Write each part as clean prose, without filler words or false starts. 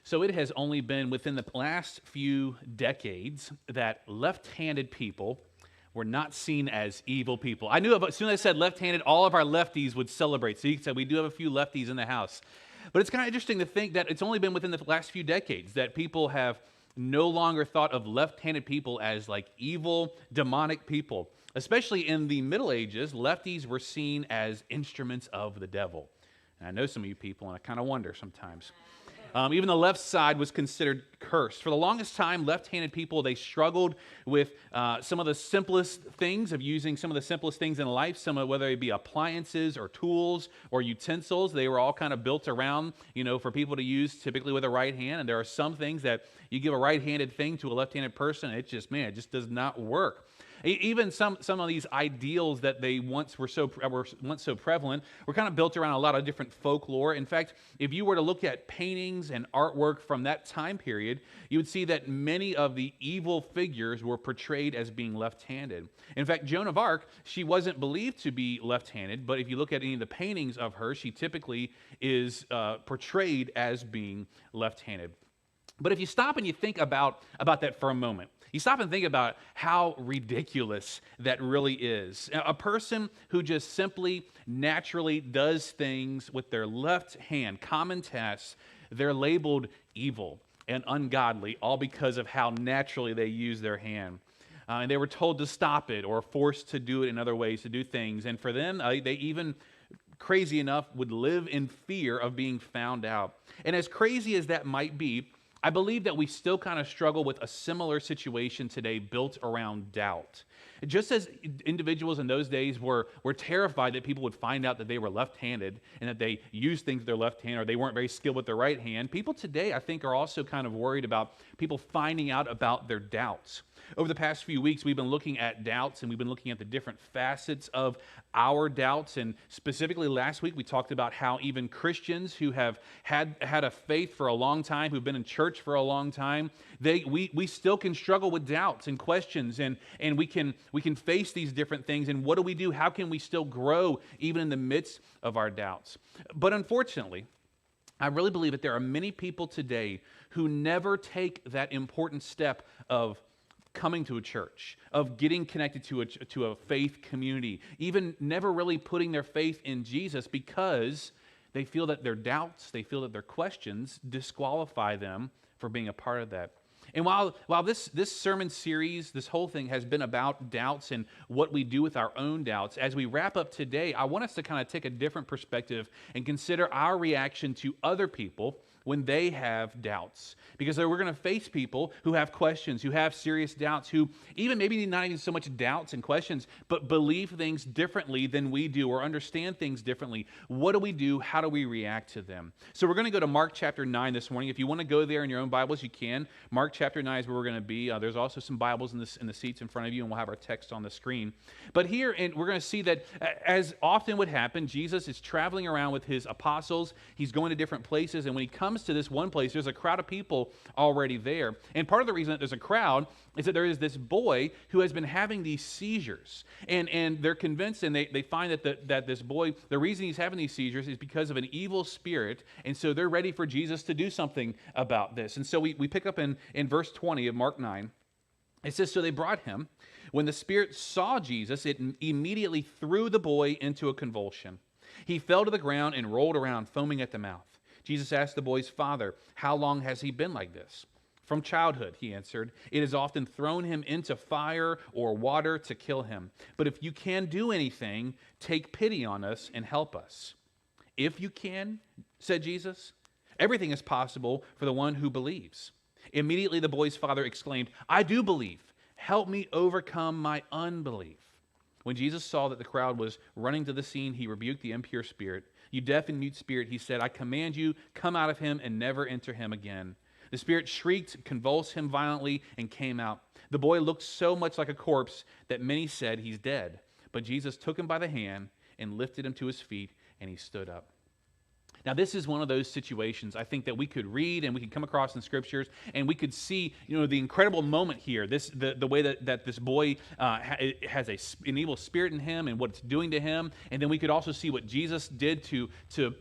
So it has only been within the last few decades that left-handed people were not seen as evil people. I knew as soon as I said left-handed, all of our lefties would celebrate. So you said we do have a few lefties in the house. But it's kind of interesting to think that it's only been within the last few decades that people have no longer thought of left-handed people as like evil, demonic people. Especially in the Middle Ages, lefties were seen as instruments of the devil. And I know some of you people, and I kind of wonder sometimes. Even the left side was considered cursed. For the longest time, left-handed people, they struggled with some of the simplest things, of using some of the simplest things in life, whether it be appliances or tools or utensils. They were all kind of built around, for people to use typically with a right hand. And there are some things that you give a right-handed thing to a left-handed person, and it just does not work. Even some of these ideals that they once were so prevalent were kind of built around a lot of different folklore. In fact, if you were to look at paintings and artwork from that time period, you would see that many of the evil figures were portrayed as being left-handed. In fact, Joan of Arc, she wasn't believed to be left-handed, but if you look at any of the paintings of her, she typically is portrayed as being left-handed. But if you stop and you think about that for a moment, you stop and think about how ridiculous that really is. A person who just simply, naturally does things with their left hand, common tasks, they're labeled evil and ungodly, all because of how naturally they use their hand. And they were told to stop it or forced to do it in other ways, to do things. And for them, they even, crazy enough, would live in fear of being found out. And as crazy as that might be, I believe that we still kind of struggle with a similar situation today built around doubt. Just as individuals in those days were terrified that people would find out that they were left-handed and that they used things with their left hand or they weren't very skilled with their right hand, people today, I think, are also kind of worried about people finding out about their doubts. Over the past few weeks, we've been looking at doubts, and we've been looking at the different facets of our doubts. And specifically last week, we talked about how even Christians who have had a faith for a long time, who've been in church for a long time, we still can struggle with doubts and questions, and we can face these different things. And what do we do? How can we still grow even in the midst of our doubts? But unfortunately, I really believe that there are many people today who never take that important step of coming to a church, of getting connected to a faith community, even never really putting their faith in Jesus because they feel that their doubts, they feel that their questions disqualify them for being a part of that. And while this sermon series, this whole thing has been about doubts and what we do with our own doubts, as we wrap up today, I want us to kind of take a different perspective and consider our reaction to other people when they have doubts. Because we're going to face people who have questions, who have serious doubts, who even maybe not even so much doubts and questions, but believe things differently than we do or understand things differently. What do we do? How do we react to them? So we're going to go to Mark chapter 9 this morning. If you want to go there in your own Bibles, you can. Mark chapter 9 is where we're going to be. There's also some Bibles in the seats in front of you, and we'll have our text on the screen. But here, and we're going to see that as often would happen, Jesus is traveling around with his apostles. He's going to different places, and when he comes to this one place, there's a crowd of people already there. And part of the reason that there's a crowd is that there is this boy who has been having these seizures. And they're convinced, and they find that this boy, the reason he's having these seizures is because of an evil spirit. And so they're ready for Jesus to do something about this. And so we pick up in verse 20 of Mark 9. It says, "So they brought him. When the spirit saw Jesus, it immediately threw the boy into a convulsion. He fell to the ground and rolled around, foaming at the mouth. Jesus asked the boy's father, 'How long has he been like this?' 'From childhood,' he answered. 'It has often thrown him into fire or water to kill him. But if you can do anything, take pity on us and help us.' 'If you can,' said Jesus, 'everything is possible for the one who believes.' Immediately the boy's father exclaimed, 'I do believe. Help me overcome my unbelief.' When Jesus saw that the crowd was running to the scene, he rebuked the impure spirit. 'You deaf and mute spirit,' he said, 'I command you, come out of him and never enter him again.' The spirit shrieked, convulsed him violently, and came out. The boy looked so much like a corpse that many said, 'He's dead.' But Jesus took him by the hand and lifted him to his feet, and he stood up." Now, this is one of those situations I think that we could read and we could come across in scriptures, and we could see, the incredible moment here. The way that this boy has an evil spirit in him and what it's doing to him, and then we could also see what Jesus did to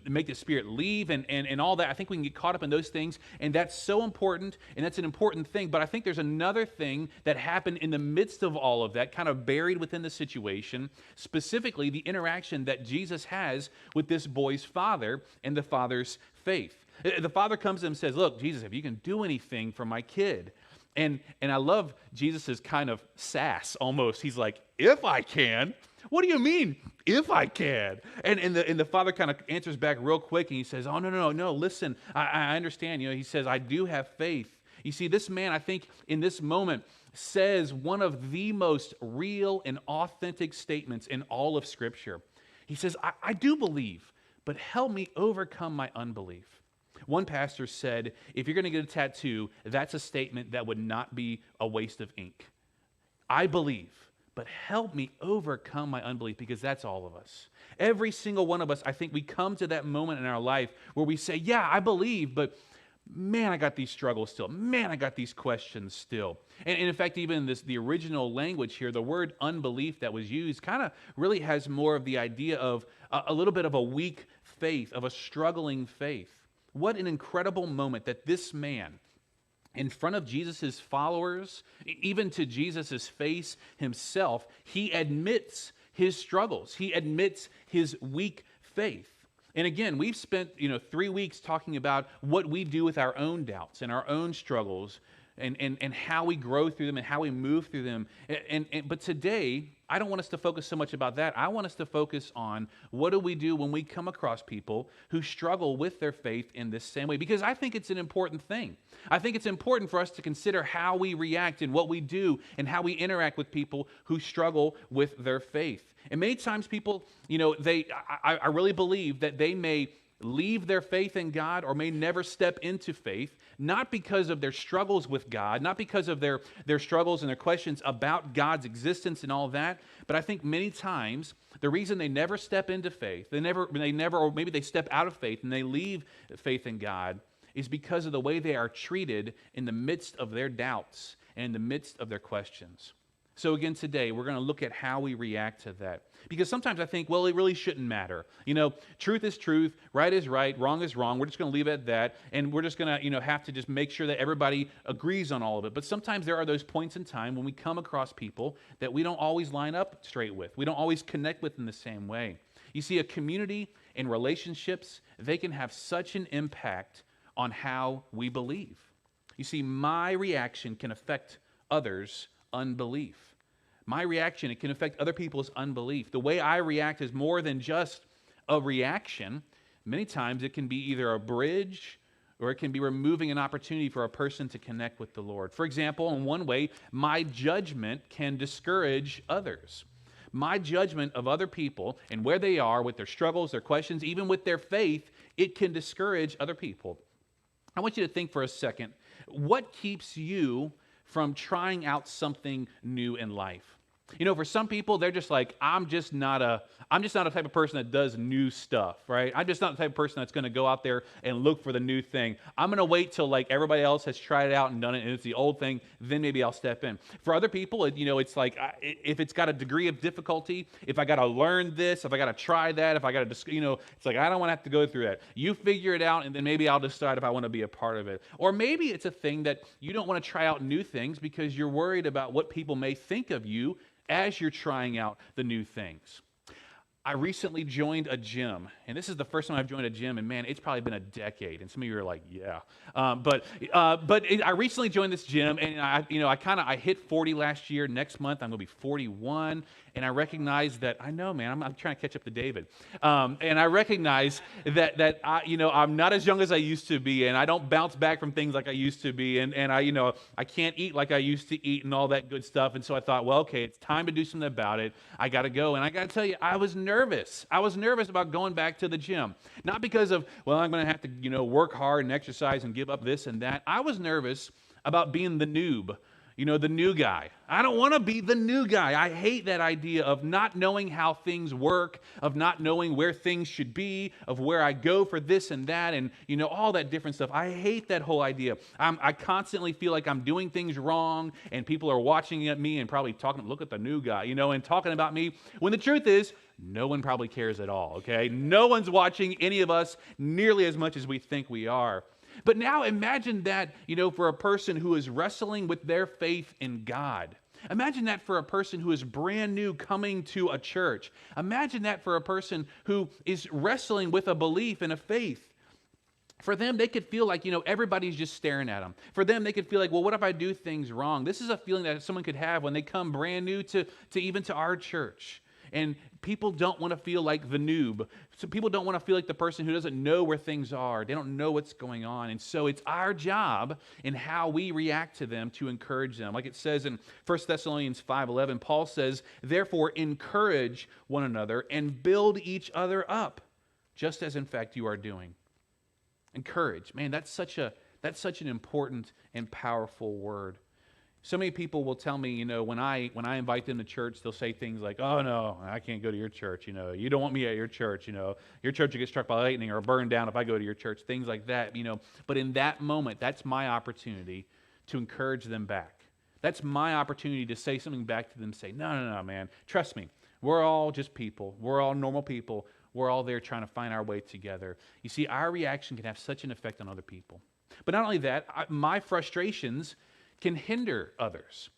make the spirit leave and all that. I think we can get caught up in those things, and that's so important, and that's an important thing. But I think there's another thing that happened in the midst of all of that, kind of buried within the situation, specifically the interaction that Jesus has with this boy's father and the father's faith. The father comes to him and says, look, Jesus, if you can do anything for my kid. And I love Jesus's kind of sass almost. He's like, if I can? What do you mean, if I can? And the father kind of answers back real quick, and he says, oh, no, listen, I understand. He says, I do have faith. You see, this man, I think, in this moment, says one of the most real and authentic statements in all of Scripture. He says, I do believe, but help me overcome my unbelief. One pastor said, if you're going to get a tattoo, that's a statement that would not be a waste of ink. I believe, but help me overcome my unbelief, because that's all of us. Every single one of us, I think we come to that moment in our life where we say, yeah, I believe, but man, I got these struggles still. Man, I got these questions still. And in fact, even the original language here, the word unbelief that was used kind of really has more of the idea of a little bit of a weak faith, of a struggling faith. What an incredible moment that this man, in front of Jesus' followers, even to Jesus' face himself, he admits his struggles. He admits his weak faith. And again, we've spent 3 weeks talking about what we do with our own doubts and our own struggles and how we grow through them and how we move through them. But today, I don't want us to focus so much about that. I want us to focus on what do we do when we come across people who struggle with their faith in this same way, because I think it's an important thing. I think it's important for us to consider how we react and what we do and how we interact with people who struggle with their faith. And many times people, I really believe that they may leave their faith in God or may never step into faith, not because of their struggles with God, not because of their struggles and their questions about God's existence and all that, but I think many times the reason they never step into faith, they never, or maybe they step out of faith and they leave faith in God, is because of the way they are treated in the midst of their doubts and in the midst of their questions. So again, today, we're going to look at how we react to that. Because sometimes I think, well, it really shouldn't matter. Truth is truth, right is right, wrong is wrong. We're just going to leave it at that, and we're just going to, have to just make sure that everybody agrees on all of it. But sometimes there are those points in time when we come across people that we don't always line up straight with. We don't always connect with in the same way. You see, a community and relationships, they can have such an impact on how we believe. You see, my reaction can affect others' unbelief. My reaction, it can affect other people's unbelief. The way I react is more than just a reaction. Many times it can be either a bridge or it can be removing an opportunity for a person to connect with the Lord. For example, in one way, my judgment can discourage others. My judgment of other people and where they are with their struggles, their questions, even with their faith, it can discourage other people. I want you to think for a second, what keeps you from trying out something new in life? For some people, they're just like, I'm just not a type of person that does new stuff, right? I'm just not the type of person that's going to go out there and look for the new thing. I'm going to wait till everybody else has tried it out and done it, and it's the old thing, then maybe I'll step in. For other people, it's like, if it's got a degree of difficulty, if I got to learn this, if I got to try that, if I got to, it's like, I don't want to have to go through that. You figure it out, and then maybe I'll decide if I want to be a part of it. Or maybe it's a thing that you don't want to try out new things because you're worried about what people may think of you as you're trying out the new things. I recently joined a gym, and this is the first time I've joined a gym, and man, it's probably been a decade. And some of you are like, yeah. I recently joined this gym, and I hit 40 last year. Next month, I'm going to be 41, and I recognize that, I know, man, I'm trying to catch up to David. And I recognize that I'm not as young as I used to be, and I don't bounce back from things like I used to be, and I can't eat like I used to eat and all that good stuff. And so I thought, well, okay, it's time to do something about it. I got to go. And I got to tell you, I was nervous. I was nervous about going back to the gym. Not because of, well, I'm going to have to, work hard and exercise and give up this and that. I was nervous about being the noob. You know, the new guy. I don't want to be the new guy. I hate that idea of not knowing how things work, of not knowing where things should be, of where I go for this and that, and, you know, all that different stuff. I hate that whole idea. I constantly feel like I'm doing things wrong, and people are watching at me and probably talking, look at the new guy, you know, and talking about me, when the truth is, no one probably cares at all, okay? No one's watching any of us nearly as much as we think we are. But now imagine that, you know, for a person who is wrestling with their faith in God. Imagine that for a person who is brand new coming to a church. Imagine that for a person who is wrestling with a belief and a faith. For them, they could feel like, you know, everybody's just staring at them. For them, they could feel like, well, what if I do things wrong? This is a feeling that someone could have when they come brand new to even to our church. And people don't want to feel like the noob. So people don't want to feel like the person who doesn't know where things are. They don't know what's going on. And so it's our job in how we react to them to encourage them. Like it says in 1 Thessalonians 5:11, Paul says, therefore encourage one another and build each other up, just as in fact you are doing. Encourage. Man, that's such an important and powerful word. So many people will tell me, you know, when I invite them to church, they'll say things like, oh, no, I can't go to your church, you know. You don't want me at your church, you know. Your church will get struck by lightning or burned down if I go to your church, things like that, you know. But in that moment, that's my opportunity to encourage them back. That's my opportunity to say something back to them, say, no, man, trust me. We're all just people. We're all normal people. We're all there trying to find our way together. You see, our reaction can have such an effect on other people. But not only that, my frustrations can hinder others.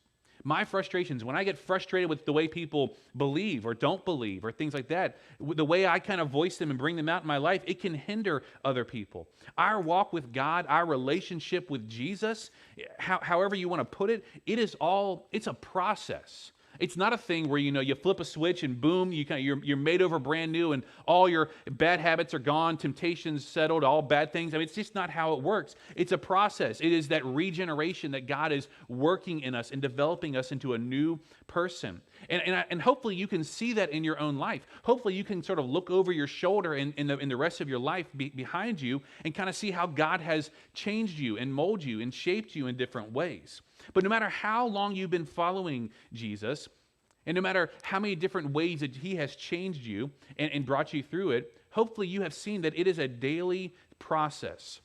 My frustrations, when I get frustrated with the way people believe or don't believe or things like that, the way I kind of voice them and bring them out in my life, it can hinder other people. Our walk with God, our relationship with Jesus, however you want to put it, it's a process. It's not a thing where, you know, you flip a switch and boom, you're made over brand new and all your bad habits are gone, temptations settled, all bad things. I mean, it's just not how it works. It's a process. It is that regeneration that God is working in us and developing us into a new person. And hopefully you can see that in your own life. Hopefully you can sort of look over your shoulder in the rest of your life behind you and kind of see how God has changed you and molded you and shaped you in different ways. But no matter how long you've been following Jesus, and no matter how many different ways that he has changed you and brought you through it, hopefully you have seen that it is a daily process.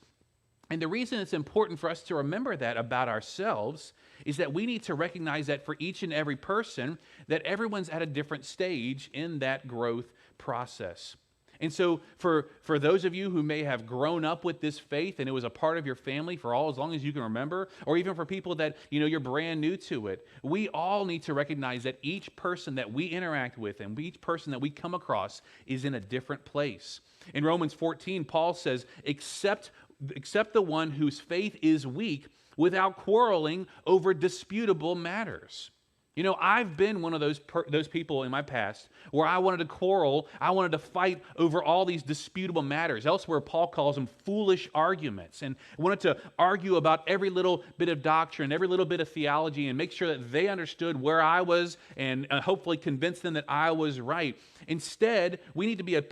And the reason it's important for us to remember that about ourselves is that we need to recognize that for each and every person, that everyone's at a different stage in that growth process. And so for those of you who may have grown up with this faith and it was a part of your family for as long as you can remember, or even for people that, you know, you're brand new to it, we all need to recognize that each person that we interact with and each person that we come across is in a different place. In Romans 14, Paul says, accept the one whose faith is weak without quarreling over disputable matters. You know, I've been one of those people in my past where I wanted to quarrel, I wanted to fight over all these disputable matters. Elsewhere, Paul calls them foolish arguments, and wanted to argue about every little bit of doctrine, every little bit of theology, and make sure that they understood where I was and hopefully convince them that I was right. Instead, we need to be a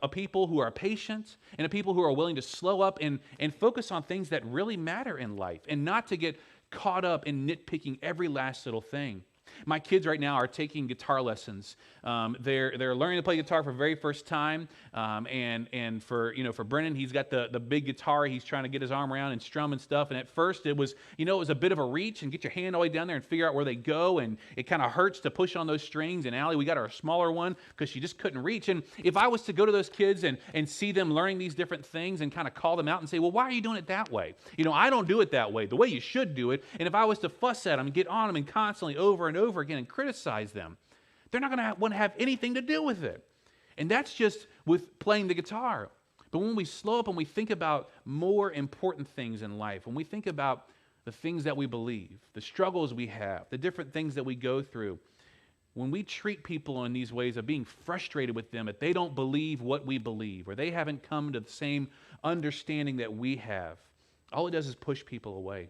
people who are patient and a people who are willing to slow up and focus on things that really matter in life and not to get caught up in nitpicking every last little thing. My kids right now are taking guitar lessons. They're learning to play guitar for the very first time. And for Brennan, he's got the big guitar. He's trying to get his arm around and strum and stuff. And at first it was a bit of a reach and get your hand all the way down there and figure out where they go. And it kind of hurts to push on those strings. And Allie, we got our smaller one because she just couldn't reach. And if I was to go to those kids and see them learning these different things and kind of call them out and say, well, why are you doing it that way? I don't do it that way, the way you should do it. And if I was to fuss at them and get on them and constantly over and over again and criticize them, they're not going to want to have anything to do with it. And that's just with playing the guitar. But when we slow up and we think about more important things in life, when we think about the things that we believe, the struggles we have, the different things that we go through, when we treat people in these ways of being frustrated with them, that they don't believe what we believe, or they haven't come to the same understanding that we have, all it does is push people away.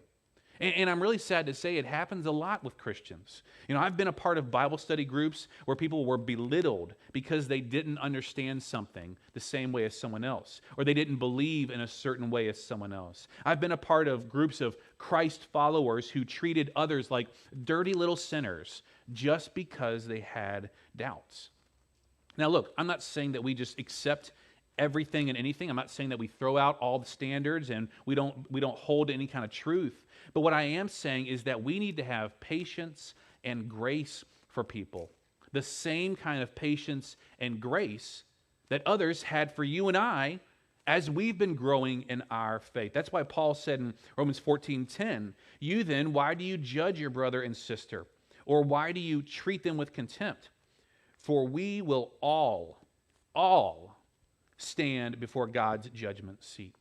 And I'm really sad to say it happens a lot with Christians. I've been a part of Bible study groups where people were belittled because they didn't understand something the same way as someone else, or they didn't believe in a certain way as someone else. I've been a part of groups of Christ followers who treated others like dirty little sinners just because they had doubts. Now look, I'm not saying that we just accept everything and anything. I'm not saying that we throw out all the standards and we don't hold to any kind of truth. But what I am saying is that we need to have patience and grace for people. The same kind of patience and grace that others had for you and I as we've been growing in our faith. That's why Paul said in Romans 14:10, "You then, why do you judge your brother and sister? Or why do you treat them with contempt? For we will all stand before God's judgment seat."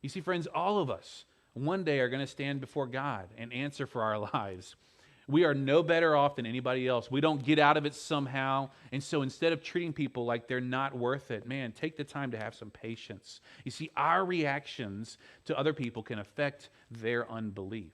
You see, friends, all of us one day are going to stand before God and answer for our lives. We are no better off than anybody else. We don't get out of it somehow. And so instead of treating people like they're not worth it, man, take the time to have some patience. You see, our reactions to other people can affect their unbelief.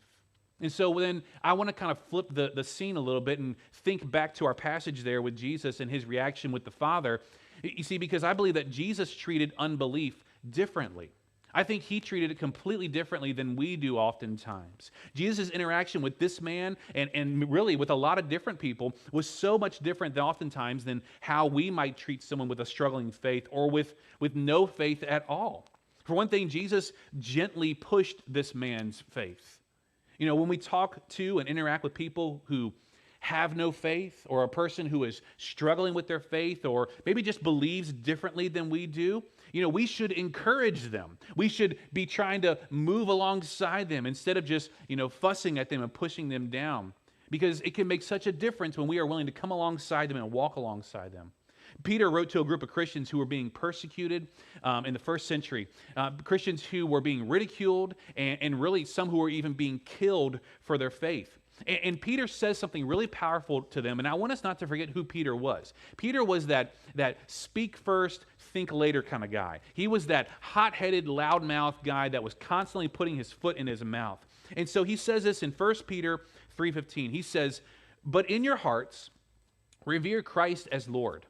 And so then I want to kind of flip the scene a little bit and think back to our passage there with Jesus and his reaction with the Father. You see, because I believe that Jesus treated unbelief differently. I think he treated it completely differently than we do oftentimes. Jesus' interaction with this man and really with a lot of different people was so much different than oftentimes than how we might treat someone with a struggling faith or with no faith at all. For one thing, Jesus gently pushed this man's faith. When we talk to and interact with people who have no faith, or a person who is struggling with their faith, or maybe just believes differently than we do, we should encourage them. We should be trying to move alongside them instead of just, fussing at them and pushing them down. Because it can make such a difference when we are willing to come alongside them and walk alongside them. Peter wrote to a group of Christians who were being persecuted in the first century. Christians who were being ridiculed and really some who were even being killed for their faith. And Peter says something really powerful to them, and I want us not to forget who Peter was. Peter was that speak first, think later kind of guy. He was that hot-headed, loud-mouthed guy that was constantly putting his foot in his mouth. And so he says this in 1 Peter 3:15. He says, "But in your hearts, revere Christ as Lord.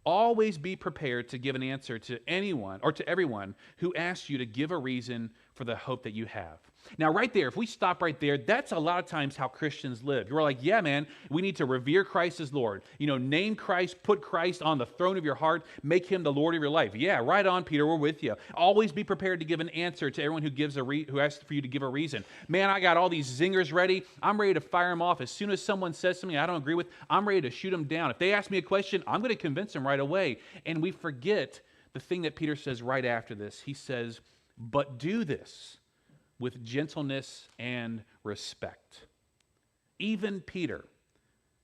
Always be prepared to give an answer to anyone or to everyone who asks you to give a reason for the hope that you have." Now, right there, if we stop right there, that's a lot of times how Christians live. You're like, yeah, man, we need to revere Christ as Lord. Name Christ, put Christ on the throne of your heart, make him the Lord of your life. Yeah, right on, Peter, we're with you. Always be prepared to give an answer to everyone who asks for you to give a reason. Man, I got all these zingers ready. I'm ready to fire them off. As soon as someone says something I don't agree with, I'm ready to shoot them down. If they ask me a question, I'm going to convince them right away. And we forget the thing that Peter says right after this. He says, "But do this with gentleness and respect." Even Peter,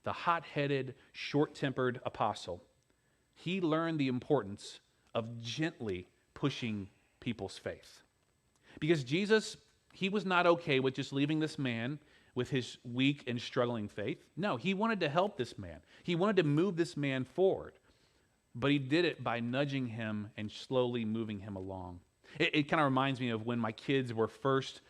the hot-headed, short-tempered apostle, he learned the importance of gently pushing people's faith. Because Jesus, he was not okay with just leaving this man with his weak and struggling faith. No, he wanted to help this man. He wanted to move this man forward. But he did it by nudging him and slowly moving him along. It kind of reminds me of when my kids were first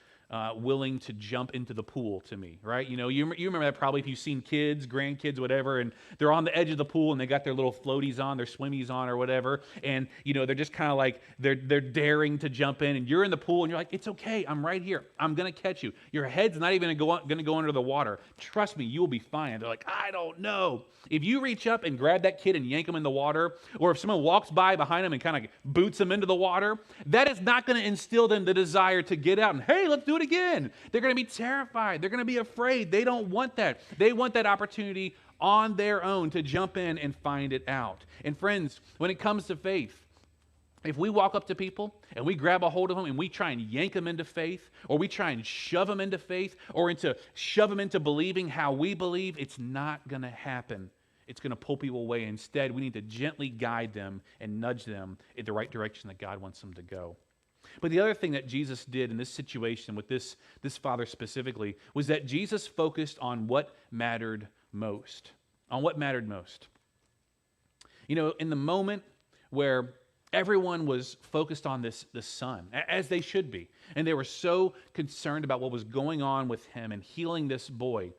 willing to jump into the pool to me, right? You remember that probably if you've seen kids, grandkids, whatever, and they're on the edge of the pool and they got their little floaties on, their swimmies on or whatever, and they're just kind of like, they're daring to jump in, and you're in the pool and you're like, it's okay, I'm right here, I'm going to catch you. Your head's not even going to go under the water. Trust me, you will be fine. They're like, I don't know. If you reach up and grab that kid and yank him in the water, or if someone walks by behind him and kind of boots him into the water, that is not going to instill them the desire to get out and, hey, let's do it again. They're going to be terrified. They're going to be afraid. They don't want that. They want that opportunity on their own to jump in and find it out. And friends, when it comes to faith, if we walk up to people and we grab a hold of them and we try and yank them into faith, or we try and shove them into faith, or shove them into believing how we believe, it's not going to happen. It's going to pull people away. Instead, we need to gently guide them and nudge them in the right direction that God wants them to go. But the other thing that Jesus did in this situation with this father specifically was that Jesus focused on what mattered most. On what mattered most. In the moment where Everyone was focused on this son, as they should be. And they were so concerned about what was going on with him and healing this boy.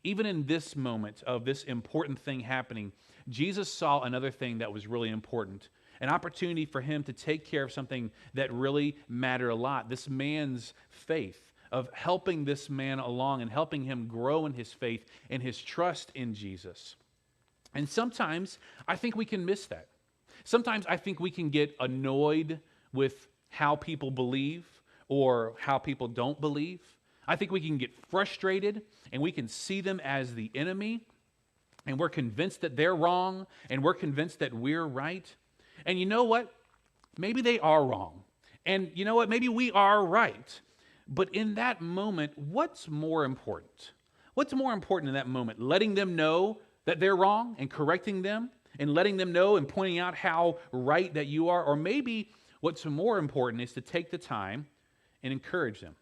Even in this moment of this important thing happening, Jesus saw another thing that was really important, an opportunity for him to take care of something that really mattered a lot. This man's faith, of helping this man along and helping him grow in his faith and his trust in Jesus. And sometimes I think we can miss that. Sometimes I think we can get annoyed with how people believe or how people don't believe. I think we can get frustrated and we can see them as the enemy, and we're convinced that they're wrong and we're convinced that we're right. And you know what? Maybe they are wrong. And you know what? Maybe we are right. But in that moment, what's more important? What's more important in that moment? Letting them know that they're wrong and correcting them and letting them know and pointing out how right that you are? Or maybe what's more important is to take the time and encourage them.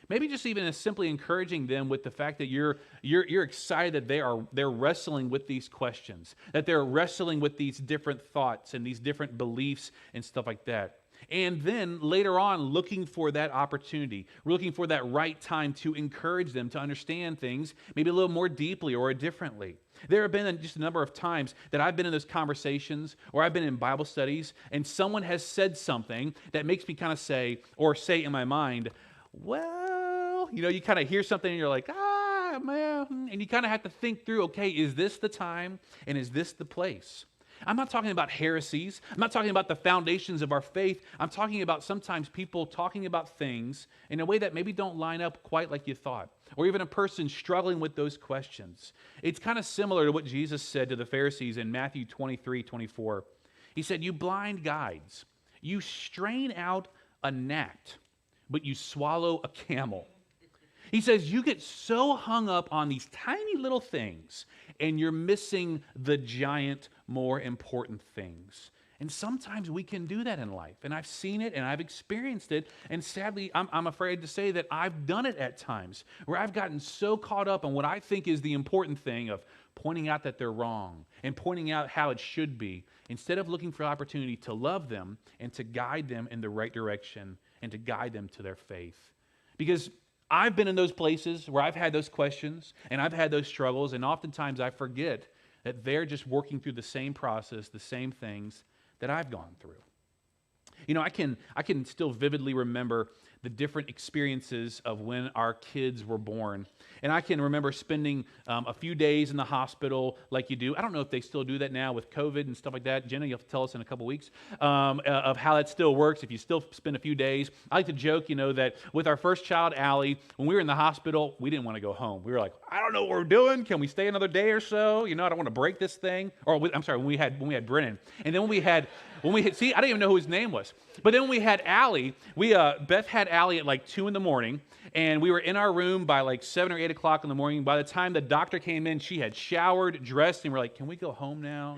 Maybe just even as simply encouraging them with the fact that you're excited that they're wrestling with these questions, that they're wrestling with these different thoughts and these different beliefs and stuff like that. And then later on, looking for that opportunity, looking for that right time to encourage them to understand things maybe a little more deeply or differently. There have been just a number of times that I've been in those conversations or I've been in Bible studies and someone has said something that makes me kind of say in my mind, well, you kind of hear something and you're like, man, and you kind of have to think through, okay, is this the time and is this the place? I'm not talking about heresies. I'm not talking about the foundations of our faith. I'm talking about sometimes people talking about things in a way that maybe don't line up quite like you thought, or even a person struggling with those questions. It's kind of similar to what Jesus said to the Pharisees in Matthew 23:24. He said, "You blind guides, you strain out a gnat, but you swallow a camel." He says, you get so hung up on these tiny little things, and you're missing the giant, more important things. And sometimes we can do that in life. And I've seen it, and I've experienced it. And sadly, I'm afraid to say that I've done it at times, where I've gotten so caught up on what I think is the important thing of pointing out that they're wrong and pointing out how it should be, instead of looking for an opportunity to love them and to guide them in the right direction and to guide them to their faith. Because I've been in those places where I've had those questions and I've had those struggles, and oftentimes I forget that they're just working through the same process, the same things that I've gone through. I can still vividly remember the different experiences of when our kids were born. And I can remember spending a few days in the hospital like you do. I don't know if they still do that now with COVID and stuff like that. Jenna, you'll have to tell us in a couple weeks of how that still works, if you still spend a few days. I like to joke, that with our first child, Allie, when we were in the hospital, we didn't want to go home. We were like, I don't know what we're doing. Can we stay another day or so? I don't want to break this thing. I'm sorry, when we had Brennan. And then when we had, see, I didn't even know who his name was. But then when we had Allie, Beth had Allie at like 2 a.m, and we were in our room by like 7 or 8 o'clock in the morning. By the time the doctor came in, she had showered, dressed, and we're like, can we go home now?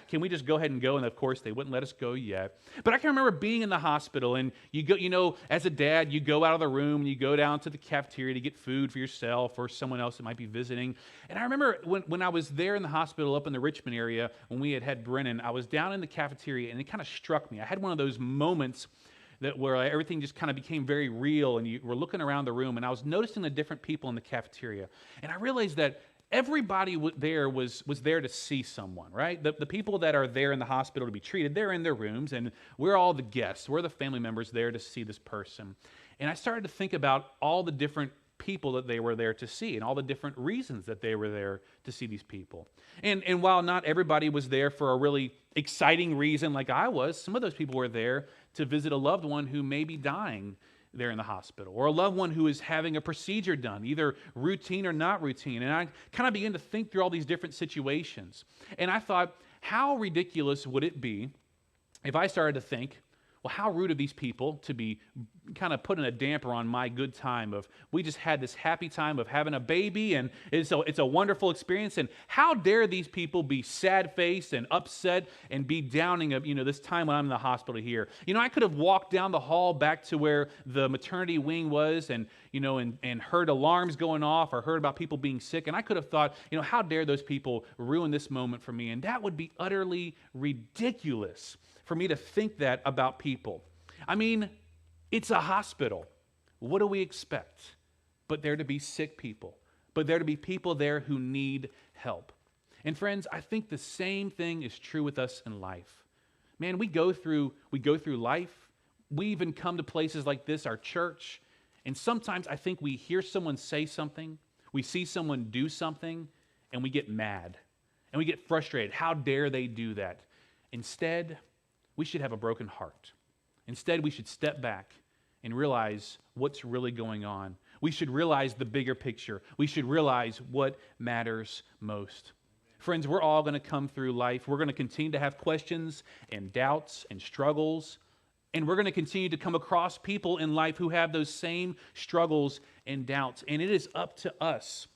Can we just go ahead and go? And of course, they wouldn't let us go yet. But I can remember being in the hospital, and you go, as a dad, you go out of the room and you go down to the cafeteria to get food for yourself or someone else that might be visiting. And I remember when I was there in the hospital up in the Richmond area, when we had Brennan, I was down in the cafeteria, and it kind of struck me. I had one of those moments where everything just kind of became very real, and you were looking around the room, and I was noticing the different people in the cafeteria, and I realized that everybody there was there to see someone, right? The people that are there in the hospital to be treated, they're in their rooms, and we're all the guests. We're the family members there to see this person. And I started to think about all the different people that they were there to see and all the different reasons that they were there to see these people. And while not everybody was there for a really exciting reason like I was, some of those people were there to visit a loved one who may be dying there in the hospital, or a loved one who is having a procedure done, either routine or not routine. And I kind of began to think through all these different situations. And I thought, how ridiculous would it be if I started to think, well, how rude of these people to be kind of putting a damper on my good time of, we just had this happy time of having a baby, and it's a wonderful experience, and how dare these people be sad-faced and upset and be downing of, this time when I'm in the hospital here. I could have walked down the hall back to where the maternity wing was and heard alarms going off or heard about people being sick, and I could have thought, how dare those people ruin this moment for me, and that would be utterly ridiculous for me to think that about people. I mean, it's a hospital. What do we expect? But there to be sick people, but there to be people there who need help. And friends, I think the same thing is true with us in life. Man, we go through life. We even come to places like this, our church, and sometimes I think we hear someone say something, we see someone do something, and we get mad, and we get frustrated. How dare they do that? Instead, we should have a broken heart. Instead, we should step back and realize what's really going on. We should realize the bigger picture. We should realize what matters most. Friends, we're all going to come through life. We're going to continue to have questions and doubts and struggles. And we're going to continue to come across people in life who have those same struggles and doubts. And it is up to us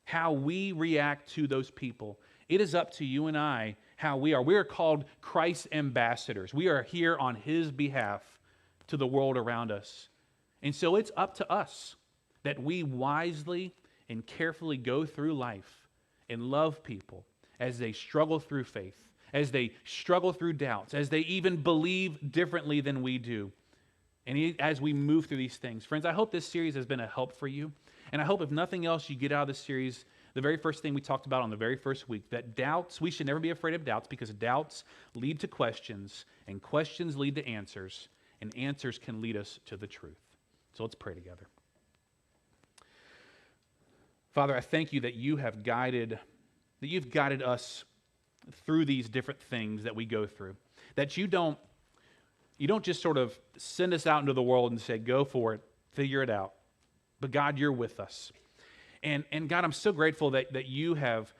how we react to those people. It is up to you and I how we are. We are called Christ's ambassadors. We are here on His behalf to the world around us. And so it's up to us that we wisely and carefully go through life and love people as they struggle through faith, as they struggle through doubts, as they even believe differently than we do. And as we move through these things. Friends, I hope this series has been a help for you. And I hope if nothing else you get out of this series, the very first thing we talked about on the very first week, that doubts, we should never be afraid of doubts because doubts lead to questions and questions lead to answers and answers can lead us to the truth. So let's pray together. Father, I thank you that you've guided us through these different things that we go through. That you don't just sort of send us out into the world and say, go for it, figure it out. But God, you're with us. And God, I'm so grateful that you have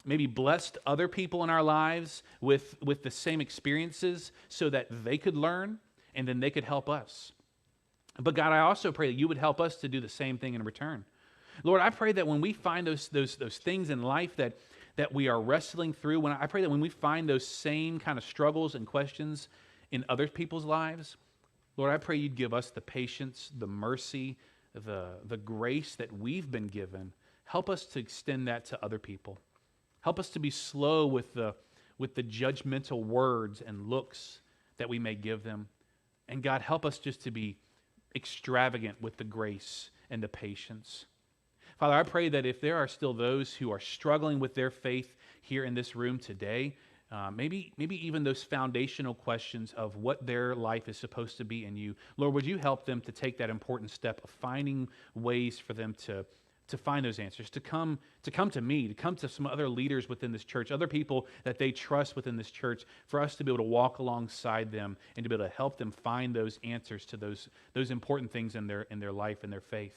maybe blessed other people in our lives with the same experiences so that they could learn and then they could help us. But God, I also pray that you would help us to do the same thing in return. Lord, I pray that when we find those things in life that we are wrestling through, I pray that when we find those same kind of struggles and questions in other people's lives, Lord, I pray you'd give us the patience, the mercy, the grace that we've been given. Help us to extend that to other people. Help us to be slow with the judgmental words and looks that we may give them. And God, help us just to be extravagant with the grace and the patience. Father, I pray that if there are still those who are struggling with their faith here in this room today, maybe even those foundational questions of what their life is supposed to be in you, Lord, would you help them to take that important step of finding ways for them to find those answers, to come to me, to come to some other leaders within this church, other people that they trust within this church, for us to be able to walk alongside them and to be able to help them find those answers to those important things in their life and their faith.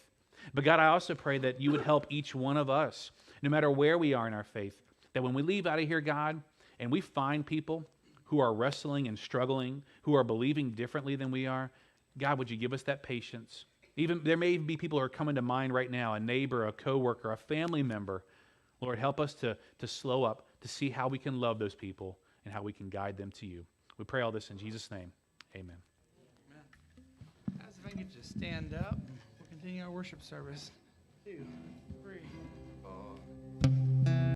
But God, I also pray that you would help each one of us, no matter where we are in our faith, that when we leave out of here, God, and we find people who are wrestling and struggling, who are believing differently than we are, God, would you give us that patience? Even there may even be people who are coming to mind right now, a neighbor, a coworker, a family member. Lord, help us to slow up, to see how we can love those people and how we can guide them to you. We pray all this in Jesus' name. Amen. Guys, if I can get you to stand up, we'll continue our worship service.